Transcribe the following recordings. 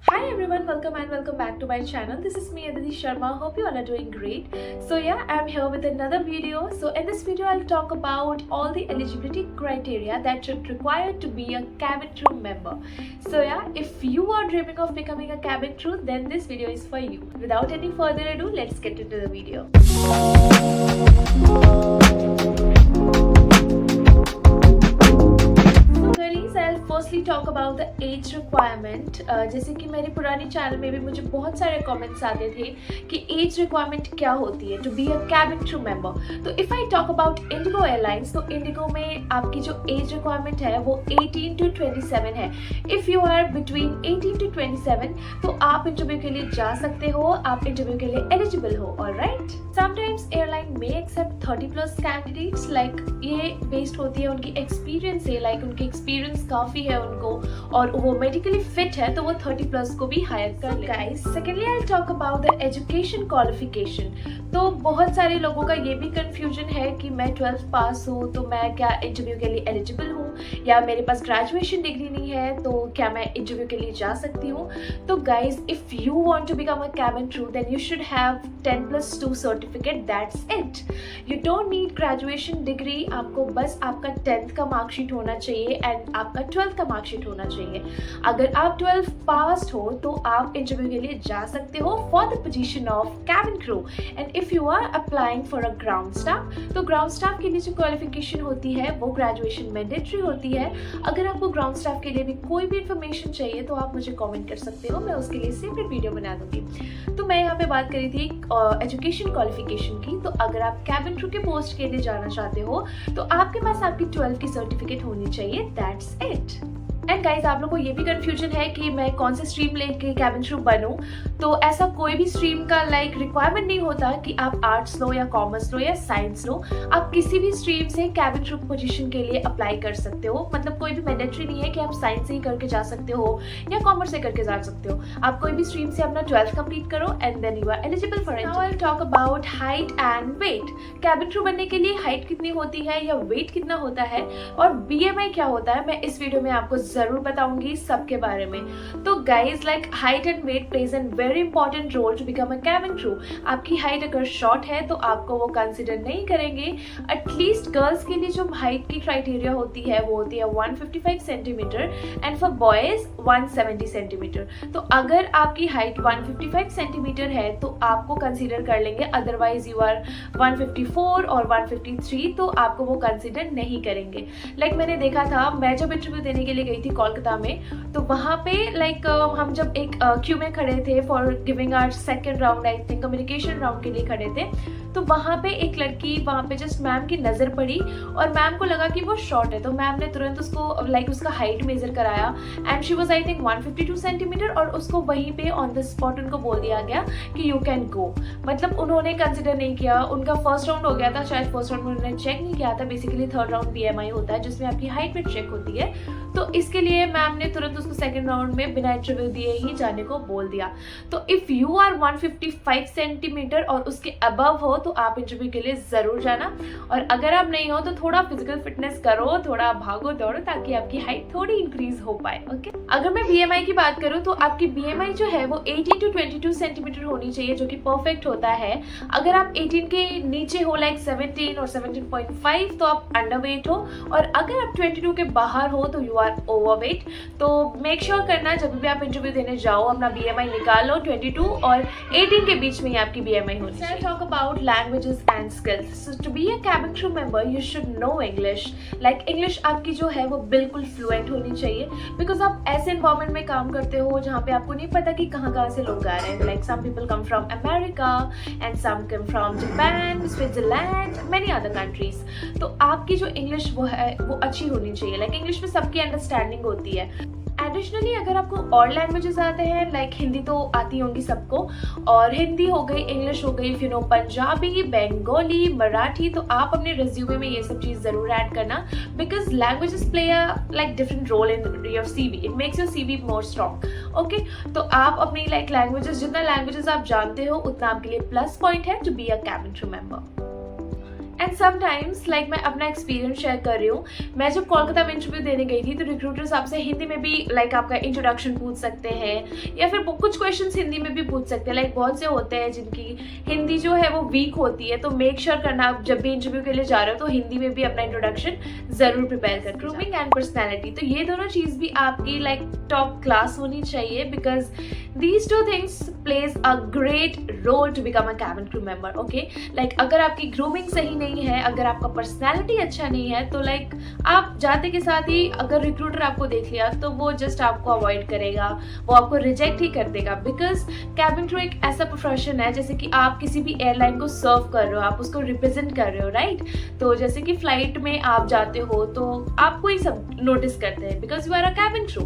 Hi everyone, welcome back to my channel. This is me Aditi Sharma. Hope you all are doing great. So yeah, I'm here with another video. So in this video I'll talk about all the eligibility criteria that should require to be a cabin crew member. So yeah, if you are dreaming of becoming a cabin crew, then this video is for you. Without any further ado, let's get into the video. Firstly talk about the age requirement. जैसे कि मेरे पुरानी channel में भी मुझे बहुत सारे comments आते थे कि एज रिक्वायरमेंट क्या होती है to be a cabin crew member. तो if I talk about IndiGo airlines, तो इंडिगो में आपकी जो एज रिक्वायरमेंट है वो 18 to 27 है। If you are between 18 to 27 तो आप इंटरव्यू के लिए जा सकते हो, आप इंटरव्यू के लिए एलिजिबल हो। ऑलराइट, समटाइम्स एयरलाइन मे एक्सेप्ट 30+ कैंडिडेट्स। लाइक ये बेस्ड होती है उनकी एक्सपीरियंस से, लाइक उनकी एक्सपीरियंस काफ़ी है उनको और वो मेडिकली फिट है तो वो 30+ को भी हायर कर ले। Guys, secondly I talk about the education qualification. तो बहुत सारे लोगों का ये भी कंफ्यूजन है कि मैं 12th पास हूँ तो मैं क्या इंटरव्यू के लिए एलिजिबल हूँ, या मेरे पास ग्रेजुएशन डिग्री नहीं है तो क्या मैं इंटरव्यू के लिए जा सकती हूँ। तो guys, if you want to become a cabin crew then you should have 10+2 certificate, that's it. You don't need graduation degree, आपको बस आपका 10th का मार्कशीट होना चाहिए एंड आपका 12th का मार्कशीट होना चाहिए। अगर आप 12th पास हो तो आप इंटरव्यू के लिए जा सकते हो for the position of cabin crew. And if you are applying for a ground staff, तो ग्राउंड स्टाफ के लिए जो क्वालिफिकेशन होती है वो ग्रेजुएशन मैंडेटरी होती है। अगर आपको ग्राउंड स्टाफ के लिए भी कोई भी इन्फॉर्मेशन चाहिए तो आप मुझे कमेंट कर सकते हो, मैं उसके लिए सेपरेट वीडियो बना दूंगी। तो मैं यहाँ पे बात करी थी एजुकेशन क्वालिफिकेशन की। तो अगर आप कैबिन क्रू के पोस्ट के लिए जाना चाहते हो तो आपके पास आपकी 12th की सर्टिफिकेट होनी चाहिए, दैट्स इट। एंड गाइज, आप लोगों को ये भी कंफ्यूजन है कि मैं कौन से स्ट्रीम लेके कैबिन क्रू बनूं। तो ऐसा कोई भी स्ट्रीम का रिक्वायरमेंट नहीं होता कि आप आर्ट्स लो या कॉमर्स लो या साइंस लो। आप किसी भी स्ट्रीम से कैबिन क्रू पोजीशन के लिए अप्लाई कर सकते हो। मतलब कोई भी मैंडेटरी नहीं है कि आप साइंस से ही करके जा सकते हो या कॉमर्स से करके जा सकते हो। आप कोई भी स्ट्रीम से अपना 12th कंप्लीट करो and then you are eligible for it. Now I will talk about height and weight. Cabin crew बनने के लिए हाइट कितनी होती है या वेट कितना होता है और BMI क्या होता है, मैं इस वीडियो में आपको जरूर बताऊंगी सबके बारे में। तो guys, height and weight plays an very important role to become a cabin crew. आपकी हाइट अगर शॉर्ट है तो आपको वो कंसिडर नहीं करेंगे। एटलीस्ट गर्ल्स के लिए जो हाइट की क्राइटेरिया होती है वो होती है 155 centimetre and for boys 170 centimetre. तो अगर आपकी हाइट 155 सेंटीमीटर है तो आपको कंसिडर कर लेंगे, अदरवाइज यू आर 154 और 153 तो आपको वो कंसिडर नहीं करेंगे। मैंने देखा था, मैं जब इंटरव्यू देने के लिए गई थी कोलकाता में, तो वहाँ पे हम जब एक क्यू में खड़े थे for giving our second round, I think communication round के लिए खड़े थे, तो वहाँ पे एक लड़की वहाँ पे जस्ट मैम की नज़र पड़ी और मैम को लगा कि वो शॉर्ट है, तो मैम ने तुरंत उसको उसका हाइट मेजर कराया and she was I think 152 centimetre और उसको वहीं पे ऑन द स्पॉट उनको बोल दिया गया कि यू कैन गो। मतलब उन्होंने कंसिडर नहीं किया, उनका फर्स्ट राउंड हो गया था, शायद फर्स्ट राउंड में उन्होंने चेक नहीं किया था। बेसिकली थर्ड राउंड BMI होता है जिसमें आपकी हाइट भी चेक होती है, तो इसके लिए मैम ने तुरंत उसको सेकंड राउंड में बिना इंटरव्यू दिए ही जाने को बोल दिया। तो इफ़ यू आर 155 सेंटीमीटर और उसके अबव हो तो आप इंटरव्यू के लिए ज़रूर जाना, और अगर आप नहीं हो तो थोड़ा फिजिकल फिटनेस करो, थोड़ा भागो दौड़ो ताकि आपकी हाइट थोड़ी इंक्रीज हो पाए। ओके, अगर मैं BMI की बात करूँ तो आपकी BMI जो है वो 18 to 22 सेंटीमीटर होनी चाहिए, जो कि परफेक्ट होता है। अगर आप 18 के नीचे हो 17 और 17.5 तो आप अंडरवेट हो, और अगर आप 22 के बाहर हो तो यू आर ओवरवेट। तो मेक श्योर करना जब भी आप इंटरव्यू देने जाओ अपना BMI निकाल लो, 22 और 18 के बीच में ही आपकी BMI होनी चाहिए। Talk about languages and skills. So to be a cabin crew member you should know English. English आपकी जो है वो बिल्कुल फ्लुएंट होनी चाहिए, बिकॉज आप ऐसे एनवायरमेंट में काम करते हो जहाँ पे आपको नहीं पता कि कहाँ कहाँ से लोग आ रहे हैं। Some people come from America and some come from Japan, Switzerland, many other countries. तो आपकी जो इंग्लिश वो है वो अच्छी होनी चाहिए। इंग्लिश में सबकी अंडरस्टैंडिंग होती है। एडिशनली अगर आपको और लैंग्वेजेस आते हैं, हिंदी तो आती होंगी सबको, और हिंदी हो गई, इंग्लिश हो गई, फिर पंजाबी, बंगाली, मराठी, तो आप अपने रिज्यूमे में ये सब चीज़ ज़रूर ऐड करना, because languages play a different role in your CV। It makes your CV more strong. Okay, तो आप अपनी लैंग्वेजेस, जितना लैंग्वेजेस आप जानते हो उतना आपके लिए प्लस पॉइंट है to be a cabin crew member. And sometimes like मैं अपना एक्सपीरियंस शेयर कर रही हूँ, मैं जब कोलकाता में इंटरव्यू देने गई थी तो रिक्रूटर्स आपसे हिंदी में भी लाइक आपका इंट्रोडक्शन पूछ सकते हैं या फिर कुछ क्वेश्चंस हिंदी में भी पूछ सकते हैं। लाइक बहुत से होते हैं जिनकी हिंदी जो है वो वीक होती है, तो मेक श्योर करना आप जब भी इंटरव्यू के लिए जा रहे हो तो हिंदी में भी अपना इंट्रोडक्शन जरूर प्रिपेयर कर। ग्रूमिंग एंड पर्सनैलिटी, तो ये दोनों चीज़ भी आपकी लाइक टॉप क्लास होनी चाहिए because these two things plays a great role to become a cabin crew member. Okay, like अगर आपकी ग्रूमिंग सही नहीं है, अगर आपका पर्सनैलिटी अच्छा नहीं है, तो लाइक आप जाते के साथ ही अगर रिक्रूटर आपको देख लिया तो वो जस्ट आपको अवॉइड करेगा, वो आपको रिजेक्ट ही कर देगा। बिकॉज कैबिन क्रू एक ऐसा प्रोफेशन है जैसे कि आप किसी भी एयरलाइन को सर्व कर रहे हो, आप उसको रिप्रेजेंट कर रहे हो, राइट। तो जैसे कि फ्लाइट में आप जाते हो तो आपको ही सब नोटिस करते हैं because you are a cabin crew,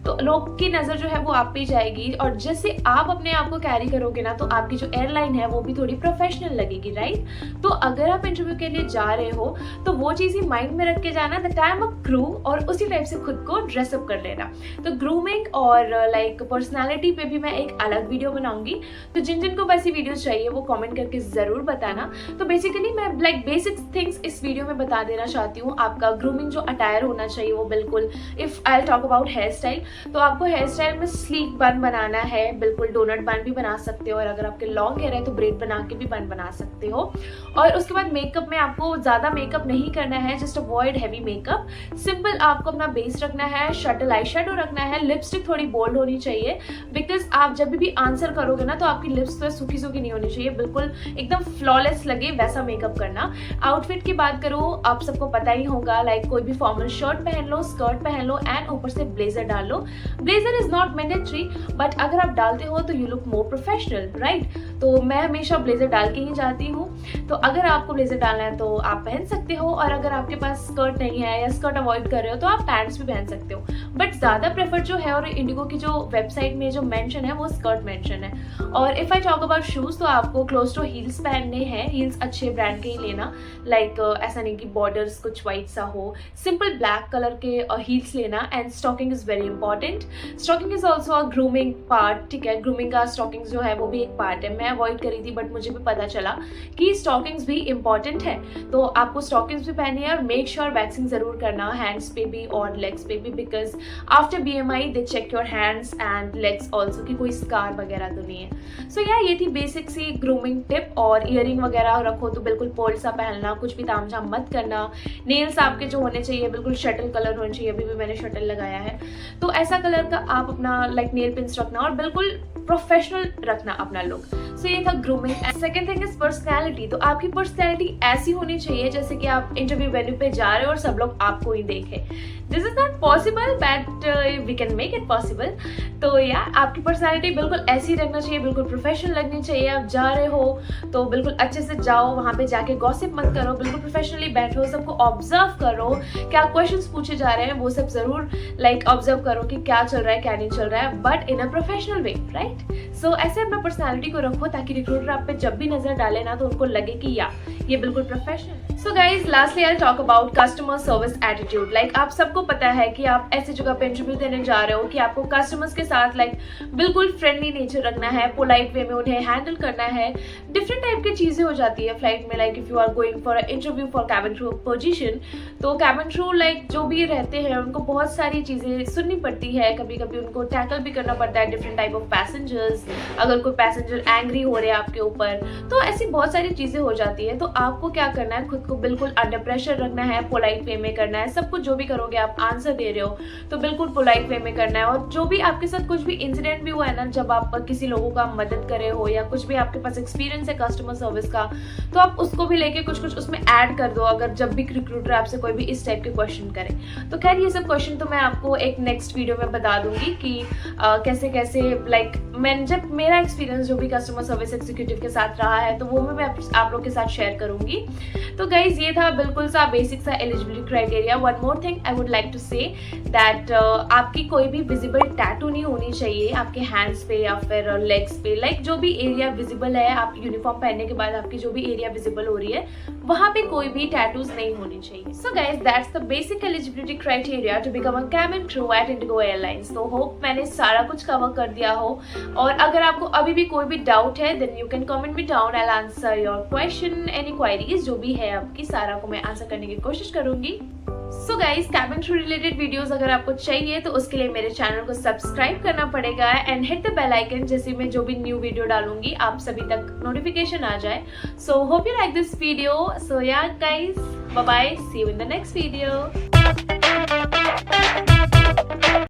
तो लोग की नज़र जो है वो आप पे जाएगी। और जैसे आप अपने आप को कैरी करोगे ना तो आपकी जो एयरलाइन है वो भी थोड़ी प्रोफेशनल लगेगी, राइट। तो अगर आप इंटरव्यू के लिए जा रहे हो तो वो चीज़ ही माइंड में रख के जाना that I am a crew, और उसी टाइप से खुद को ड्रेसअप कर लेना। तो ग्रूमिंग और लाइक पर्सनैलिटी पे भी मैं एक अलग वीडियो बनाऊंगी, तो जिन जिन को वैसी वीडियोस चाहिए वो कमेंट करके ज़रूर बताना। तो बेसिकली मैं लाइक बेसिक थिंग्स इस वीडियो में बता देना चाहती हूँ। आपका ग्रूमिंग जो अटायर होना चाहिए वो बिल्कुल, if I talk about hair style, तो आपको हेयर स्टाइल में स्लीक बन बनाना है, बिल्कुल डोनट बन भी बना सकते हो, और अगर आपके लॉन्ग हेयर है तो ब्रेड बना के भी बन बना सकते हो। और उसके बाद मेकअप में आपको ज़्यादा मेकअप नहीं करना है, just avoid heavy makeup. Simple आपको अपना बेस रखना है, शटल आई शेडो रखना है, लिपस्टिक थोड़ी बोल्ड होनी चाहिए बिकॉज आप जब भी आंसर करोगे ना तो आपकी लिप्स तो सूखी सूखी नहीं होनी चाहिए, बिल्कुल एकदम फ्लॉलेस लगे वैसा मेकअप करना। आउटफिट की बात करो, आप सबको पता ही होगा, लाइक कोई भी फॉर्मल शर्ट पहन लो, स्कर्ट पहन लो एंड ऊपर से ब्लेजर डाल लो। Blazer is not mandatory but अगर आप डालते हो तो you look more professional, right. तो मैं हमेशा ब्लेजर डाल के ही जाती हूँ, तो अगर आपको ब्लेजर डालना है तो आप पहन सकते हो, और अगर आपके पास स्कर्ट नहीं है या स्कर्ट अवॉइड कर रहे हो तो आप पैंट्स भी पहन सकते हो। बट ज़्यादा प्रेफर जो है, और इंडिगो की जो वेबसाइट में जो मेंशन है वो स्कर्ट मेंशन है। और if I talk about shoes, तो आपको क्लोज टू हील्स पहनने हैं, हील्स अच्छे ब्रांड के ही लेना, लाइक ऐसा नहीं कि बॉर्डर्स कुछ वाइट सा हो, सिंपल ब्लैक कलर के हील्स लेना। And stocking is very important, stocking is also a grooming part, ठीक है। ग्रूमिंग का स्टॉकिंग जो है वो भी एक पार्ट है। मैं अवॉइड करी थी बट मुझे भी पता चला कि स्टॉकिंग्स भी इंपॉर्टेंट है, तो आपको स्टॉकिंग्स भी पहनी है। और मेक श्योर वैक्सिंग जरूर करना हैंड्स पे भी और लेग्स पे भी, because after BMI they check your hands and legs also कि कोई स्कार वगैरह तो नहीं है। सो या ये थी बेसिक सी ग्रूमिंग टिप। और ईयरिंग वगैरह रखो तो बिल्कुल पोल्ड सा पहनना, कुछ भी तामझाम मत करना। नेल्स आपके जो होने चाहिए बिल्कुल शटल कलर होने चाहिए, अभी भी मैंने शटल लगाया है, तो ऐसा कलर का आप अपना लाइक नेल पिंस रखना और बिल्कुल प्रोफेशनल रखना अपना लुक। सो ये था grooming. Second thing is personality, तो आपकी पर्सनैलिटी ऐसी होनी चाहिए जैसे कि आप इंटरव्यू वेन्यू पे जा रहे हो और सब लोग आपको ही देखें। This is not possible but we can make it possible. तो या आपकी पर्सनैलिटी बिल्कुल ऐसी रखना चाहिए, बिल्कुल प्रोफेशनल लगनी चाहिए। आप जा रहे हो तो बिल्कुल अच्छे से जाओ, वहाँ पे जाके गॉसिप मत करो, बिल्कुल प्रोफेशनली बैठो, सबको ऑब्जर्व करो, क्या क्वेश्चंस पूछे जा रहे हैं वो सब जरूर लाइक ऑब्जर्व करो कि क्या चल रहा है क्या नहीं चल रहा है, but in a professional way, right. So ऐसे अपना पर्सनैलिटी को रखो ताकि रिक्रूटर आप पे जब भी नजर डाले ना तो उनको लगे कि या ये बिल्कुल professional. So guys lastly I talk about customer service attitude. Like आप सबको पता है कि आप ऐसी जगह पे इंटरव्यू देने जा रहे हो कि आपको कस्टमर्स के साथ लाइक बिल्कुल फ्रेंडली नेचर रखना है, पोलाइट वे में उन्हें हैंडल करना है। डिफरेंट टाइप की चीजें हो जाती है फ्लाइट में, like if you are going for interview for cabin crew position, तो कैबिन क्रू लाइक जो भी रहते हैं उनको बहुत सारी चीजें सुननी पड़ती है, कभी कभी उनको टैकल भी करना पड़ता है डिफरेंट टाइप ऑफ पैसेंजर्स, अगर कोई पैसेंजर एंग्री हो रहे हैं आपके ऊपर, तो ऐसी बहुत सारी चीजें हो जाती है। तो आपको क्या करना है, खुद को बिल्कुल अंडर प्रेशर रखना है, पोलाइट वे में करना है। सब कुछ जो भी करोगे, आप आंसर दे रहे हो तो बिल्कुल पोलाइट वे में करना है। और जो भी आपके साथ कुछ भी इंसिडेंट भी हुआ है ना, जब आप किसी लोगों का मदद करे हो या कुछ भी आपके पास एक्सपीरियंस है कस्टमर सर्विस का, तो आप उसको भी लेके कुछ कुछ उसमें ऐड कर दो, अगर जब भी रिक्रूटर आपसे कोई भी इस टाइप के क्वेश्चन करे। तो खैर ये सब क्वेश्चन तो मैं आपको एक नेक्स्ट वीडियो में बता दूंगी कि कैसे कैसे लाइक मैंने जब मेरा एक्सपीरियंस जो भी कस्टमर सर्विस एग्जीक्यूटिव के साथ रहा है तो वो मैं आप लोग के साथ शेयर करूंगी। तो गाइज ये था बिल्कुल सा बेसिक सा eligibility criteria. One more thing I would like to say that आपकी कोई भी विजिबल टैटू नहीं होनी चाहिए आपके हैंड्स पे या फिर लेग्स पे, लाइक जो भी एरिया विजिबल है, आप यूनिफॉर्म पहनने के बाद आपकी जो भी एरिया विजिबल हो रही है वहाँ पे कोई भी टैटूज नहीं होनी चाहिए। So guys that's the basic eligibility criteria to become a cabin crew at IndiGo airlines. तो होप मैंने सारा कुछ कवर कर दिया हो, और अगर आपको अभी भी कोई भी डाउट है then you can comment me down, I will answer your question, any queries जो भी है आपकी, सारा को मैं आंसर करने की कोशिश करूंगी। So guys, cabin crew related videos अगर आपको चाहिए तो उसके लिए मेरे चैनल को सब्सक्राइब करना पड़ेगा and hit the bell icon, जैसे मैं जो भी न्यू वीडियो डालूंगी आप सभी तक नोटिफिकेशन आ जाए। So hope you like this video. So yeah guys, bye bye, see you in the next video.